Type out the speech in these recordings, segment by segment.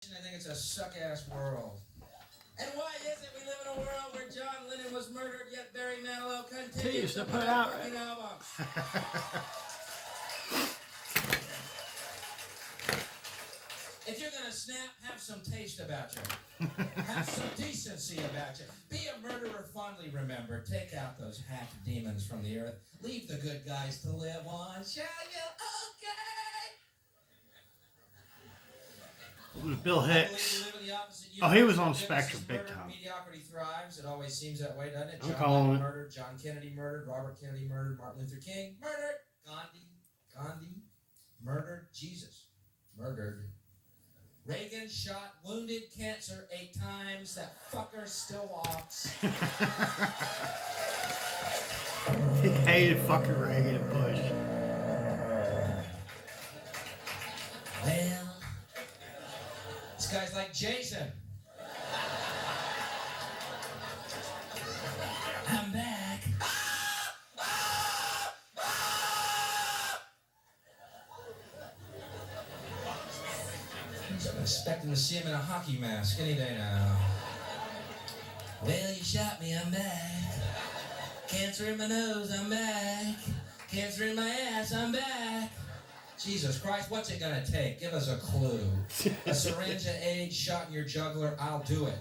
I think it's a suck-ass world. And why is it we live in a world where John Lennon was murdered, yet Barry Manilow continues to put out fucking albums? If you're gonna snap, have some taste about you. Have some decency about you. Be a murderer fondly remembered. Take out those hack demons from the earth. Leave the good guys to live on. Shall you? It was Bill Hicks. Oh, he was on Spectrum big time. Mediocrity thrives. It always seems that way, doesn't it? I'm calling it. Murdered, John Kennedy murdered, Robert Kennedy murdered, Martin Luther King murdered, Gandhi murdered, Jesus murdered. Reagan shot, wounded, cancer 8 times. That fucker still walks. He hated fucking Reagan and Bush. Well, this guy's like Jason. I'm back. I'm expecting to see him in a hockey mask any day now. Well, you shot me, I'm back. Cancer in my nose, I'm back. Cancer in my ass, I'm back. Jesus Christ, what's it gonna take? Give us a clue. A syringe of AIDS shot in your jugular, I'll do it.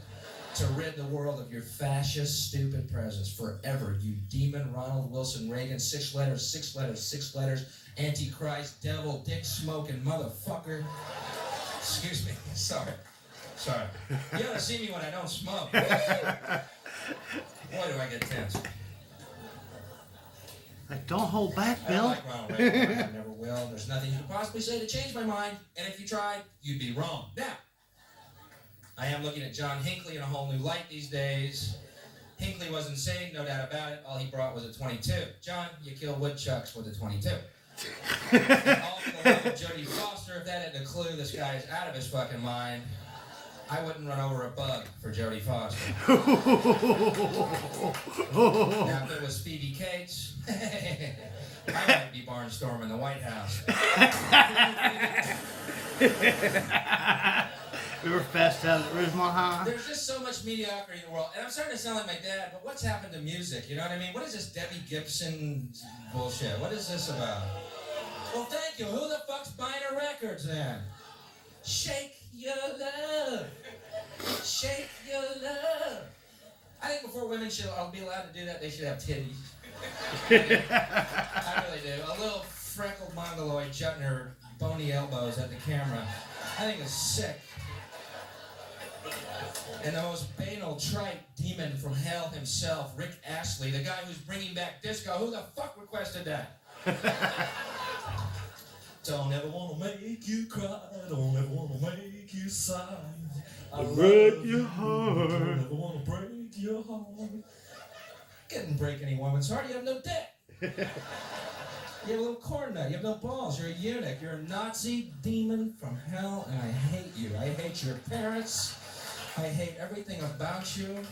To rid the world of your fascist, stupid presence forever, you demon Ronald Wilson Reagan, 6 letters, 6 letters, 6 letters, Antichrist, devil, dick smoking motherfucker. Excuse me, sorry. You ought to see me when I don't smoke. Boy, do I get tense. Like, don't hold back, I Bill. don't like Ronald Reagan. I never will. There's nothing you could possibly say to change my mind. And if you tried, you'd be wrong. Now, I am looking at John Hinckley in a whole new light these days. Hinckley was insane, no doubt about it. All he brought was a 22. John, you kill woodchucks with a 22. All for the love of Jodie Foster. If that isn't a clue, this guy is out of his fucking mind. I wouldn't run over a bug for Jodie Foster. Now, if it was Phoebe Cates, I might be barnstorming the White House. We were fast out at Ridgemont High. There's just so much mediocrity in the world. And I'm starting to sound like my dad, but what's happened to music? You know what I mean? What is this Debbie Gibson bullshit? What is this about? Well, thank you. Who the fuck's buying her records then? Shake your love. Shake your love. I think before women should be allowed to do that, they should have titties. I really do. A little freckled mongoloid jutting her bony elbows at the camera. I think it's sick. And the most banal, trite demon from hell himself, Rick Astley, the guy who's bringing back disco. Who the fuck requested that? Don't ever want to make you cry. Don't ever want to make you sigh. I break your heart. Don't ever want to break your heart. Couldn't break any woman's heart. You have no dick. You have a little corn nut. You have no balls. You're a eunuch. You're a Nazi demon from hell, and I hate you. I hate your parents. I hate everything about you.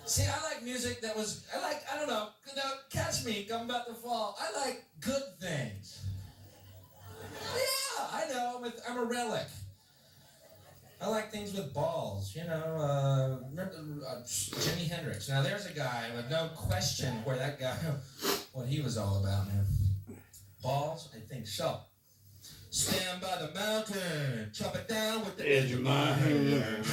See, I like music that was, I don't know, catch me, come about the fall. I like good things. Yeah, I know, I'm a relic. I like things with balls, you know, remember Jimi Hendrix. Now there's a guy with no question where that guy, what he was all about, man. Balls? I think so. Stand by the mountain, chop it down with the edge of my hand.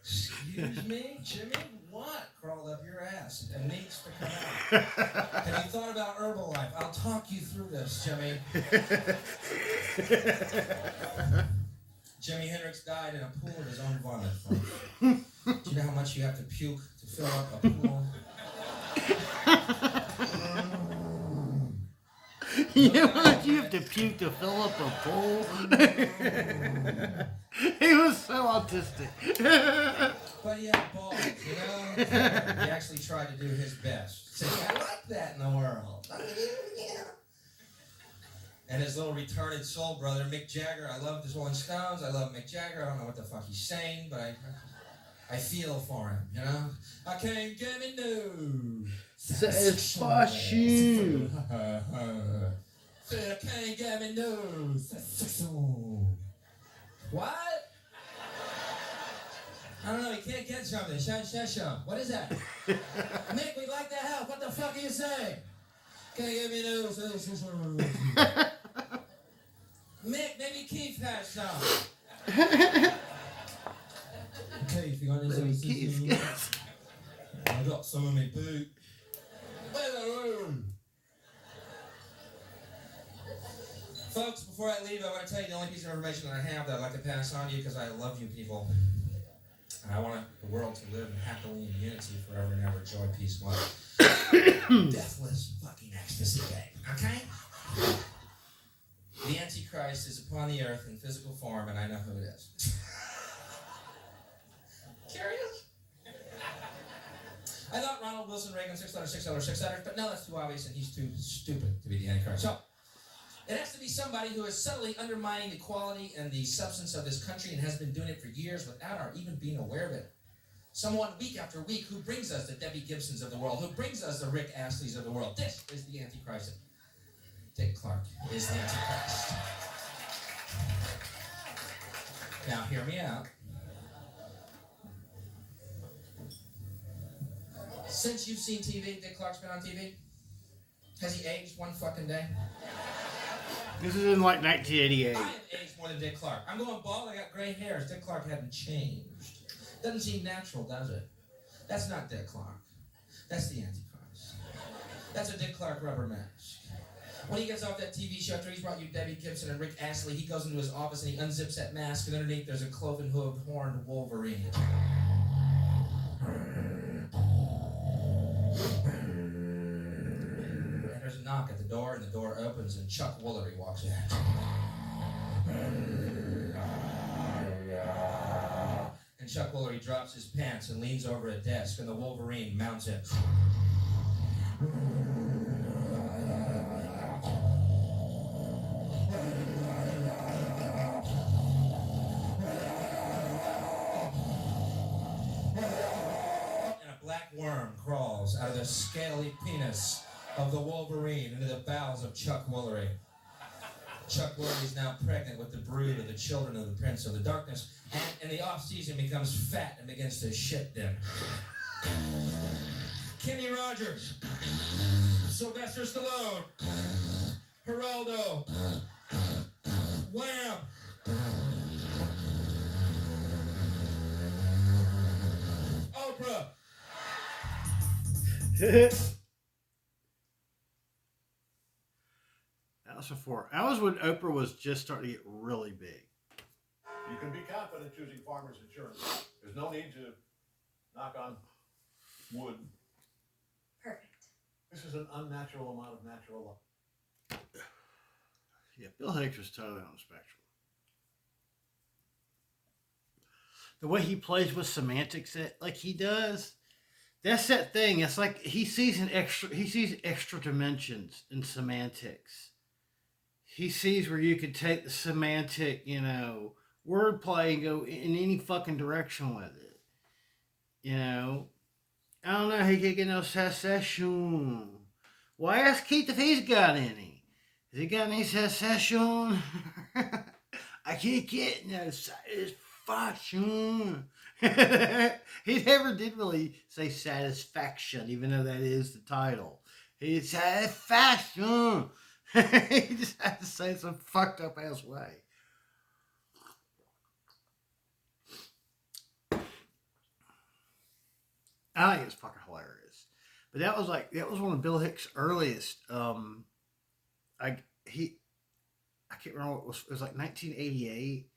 Excuse me, Jimmy? What crawled up your ass and needs to come out? Have you thought about Herbalife? I'll talk you through this, Jimmy. Jimi Hendrix died in a pool of his own vomit. Do you know how much you have to puke to fill up a pool? You know how much you have to puke to fill up a pool? He was so autistic. But he had balls, you know? He actually tried to do his best. Say, I like that in the world. and his little retarded soul brother, Mick Jagger. I love the Rolling Stones. I love Mick Jagger. I don't know what the fuck he's saying, but I feel for him, you know? I can't get me no satisfaction. I can't get me no satisfaction. What? I don't know, he can't get something. Show. What is that? Mick, we'd like to help. What the fuck are you saying? Can't get me no satisfaction. Mick, maybe Keith has some. Keith, you got any Keith? I got some in my boot. Folks, before I leave, I want to tell you the only piece of information that I have that I'd like to pass on to you because I love you people. And I want the world to live happily in unity forever and ever. Joy, peace, love. Deathless fucking ecstasy day. Okay? The Antichrist is upon the earth in physical form, and I know who it is. Curious? I thought Ronald Wilson Reagan, $6, but no, that's too obvious, and he's too stupid to be the Antichrist. So, it has to be somebody who is subtly undermining the quality and the substance of this country and has been doing it for years without our even being aware of it. Someone week after week who brings us the Debbie Gibsons of the world, who brings us the Rick Astleys of the world. This is the Antichrist. Dick Clark is the Antichrist. Now, hear me out. Since you've seen TV, Dick Clark's been on TV? Has he aged one fucking day? This is in like 1988. I have aged more than Dick Clark. I'm going bald, I got gray hairs. Dick Clark hadn't changed. Doesn't seem natural, does it? That's not Dick Clark. That's the Antichrist. That's a Dick Clark rubber mask. When he gets off that TV show after he's brought you Debbie Gibson and Rick Astley, he goes into his office and he unzips that mask, and underneath there's a cloven-hooved, horned Wolverine. And there's a knock at the door, and the door opens, and Chuck Woolery walks in. And Chuck Woolery drops his pants and leans over a desk, and the Wolverine mounts it. Worm crawls out of the scaly penis of the Wolverine into the bowels of Chuck Woolery. Chuck Woolery is now pregnant with the brood of the children of the Prince of the Darkness, and in the off-season becomes fat and begins to shit them. Kenny Rogers, Sylvester Stallone, Geraldo, Wham! Oprah! That was before. That was when Oprah was just starting to get really big. You can be confident choosing Farmers Insurance. There's no need to knock on wood. Perfect. This is an unnatural amount of natural love. Yeah, Bill Hicks was totally on the spectrum. The way he plays with semantics, like he does, that's that thing. It's like he sees extra dimensions in semantics. He sees where you could take the semantic, wordplay and go in any fucking direction with it. I don't know how he can get no secession. Why ask Keith if he's got any? Has he got any secession? I can't get no satisfaction. He never did really say satisfaction, even though that is the title. He satisfaction. He just had to say it some fucked up ass way. I think it's fucking hilarious. But that was one of Bill Hicks' earliest. I can't remember what it was. It was like 1988.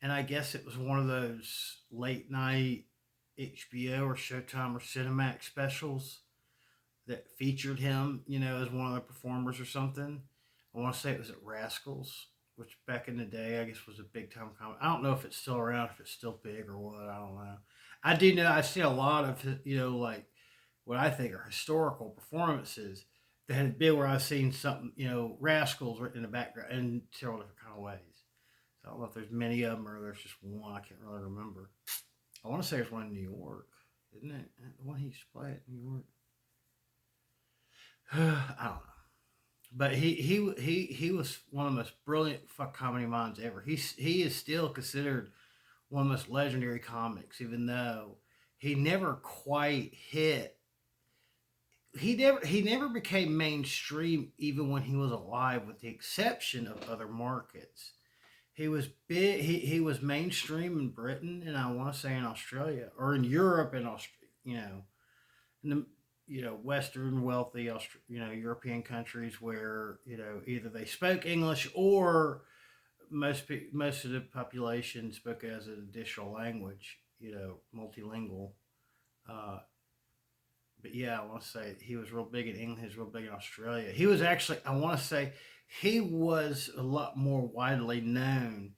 And I guess it was one of those late night HBO or Showtime or Cinemax specials that featured him, as one of the performers or something. I want to say it was at Rascals, which back in the day, I guess was a big time comedy. I don't know if it's still around, if it's still big or what. I don't know. I do know I see a lot of, like what I think are historical performances that had been where I've seen something, rascals written in the background in several different kind of ways. So I don't know if there's many of them or there's just one. I can't really remember. I want to say there's one in New York, isn't it? The one he used to play at New York. I don't know. But he was one of the most brilliant fuck comedy minds ever. He is still considered one of the most legendary comics, even though he never quite hit. He never became mainstream even when he was alive, with the exception of other markets. He was big. He was mainstream in Britain, and I want to say in Australia or in Europe and in the Western wealthy European countries where either they spoke English or most of the population spoke as an additional language, multilingual. Uh, but yeah, I want to say he was real big in England. He was real big in Australia. He was actually, I want to say, he was a lot more widely known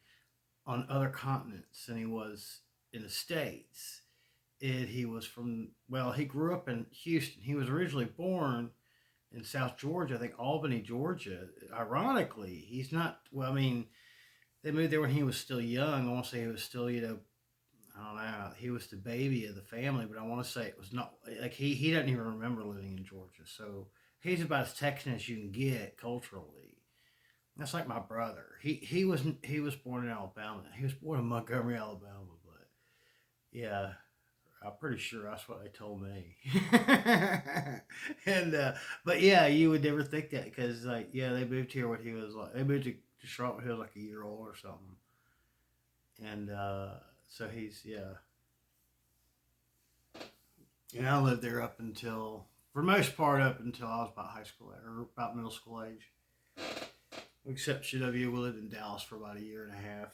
on other continents than he was in the States. He was he grew up in Houston. He was originally born in South Georgia, I think Albany, Georgia. Ironically, he's not, well, I mean, they moved there when he was still young. I want to say he was still, I don't know, he was the baby of the family, but I want to say it was not, like, he doesn't even remember living in Georgia. So he's about as Texan as you can get culturally. That's like my brother. He was born in Alabama. He was born in Montgomery, Alabama, but yeah, I'm pretty sure that's what they told me. And but yeah, you would never think that because they moved here when he was they moved to Charlotte when he was like a year old or something, and so he's and I lived there for the most part up until I was about high school or about middle school age. With exception of we lived in Dallas for about a year and a half,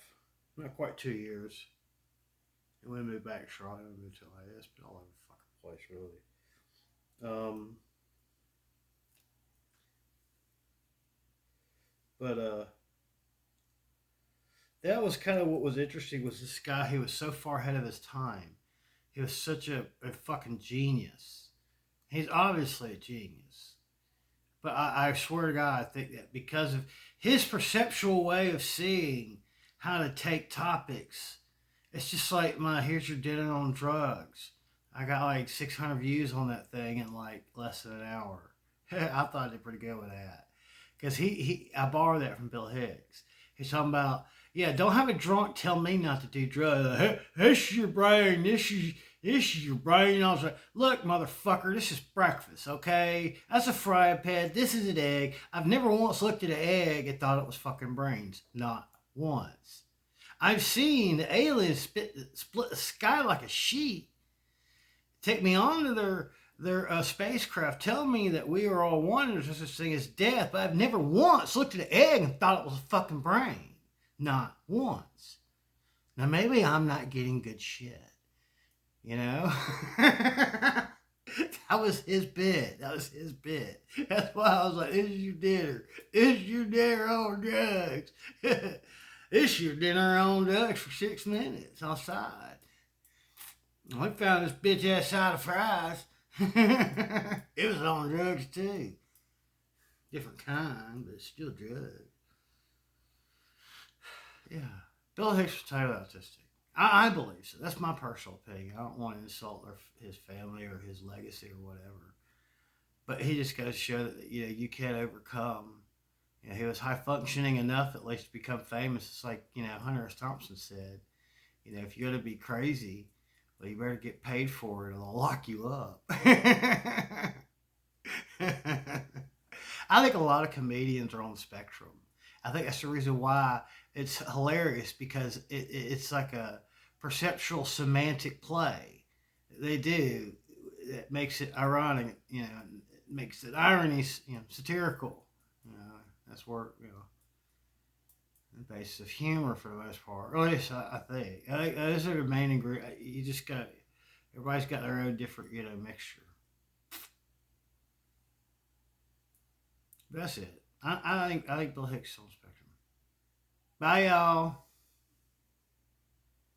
not quite 2 years. And we moved back to Charlotte. We moved to LA. It's been all over the fucking place, really. But that was kind of what was interesting was this guy. He was so far ahead of his time. He was such a fucking genius. He's obviously a genius. But I swear to God, I think that because of his perceptual way of seeing how to take topics, it's just like here's your dinner on drugs. I got like 600 views on that thing in like less than an hour. I thought I did pretty good with that. Because I borrowed that from Bill Hicks. He's talking about, don't have a drunk tell me not to do drugs. Hey, this is your brain. This is your brain. I was like, look, motherfucker, this is breakfast, okay? That's a fry pan. This is an egg. I've never once looked at an egg and thought it was fucking brains. Not once. I've seen the aliens split the sky like a sheet, take me onto their spacecraft, tell me that we are all one, there's no such thing as death, but I've never once looked at an egg and thought it was a fucking brain. Not once. Now, maybe I'm not getting good shit. That was his bit. That's why I was like, this is your dinner. This is your dinner on drugs. This is your dinner on drugs for 6 minutes outside. We found this bitch ass side of fries. It was on drugs too. Different kind, but still drugs. Yeah. Bill Hicks was totally autistic. I believe so. That's my personal opinion. I don't want to insult his family or his legacy or whatever. But he just goes to show that you can't overcome. He was high functioning enough at least to become famous. It's like Hunter S. Thompson said. If you're gonna be crazy, well, you better get paid for it, or they'll lock you up. I think a lot of comedians are on the spectrum. I think that's the reason why it's hilarious, because it's like a perceptual semantic play. They do. It makes it ironic, it makes it irony, satirical. That's where, the basis of humor for the most part. Or at least I think. I think those are the main ingredients. You just got, everybody's got their own different, mixture. But that's it. I think Bill Hicks is on the spectrum. Bye, y'all.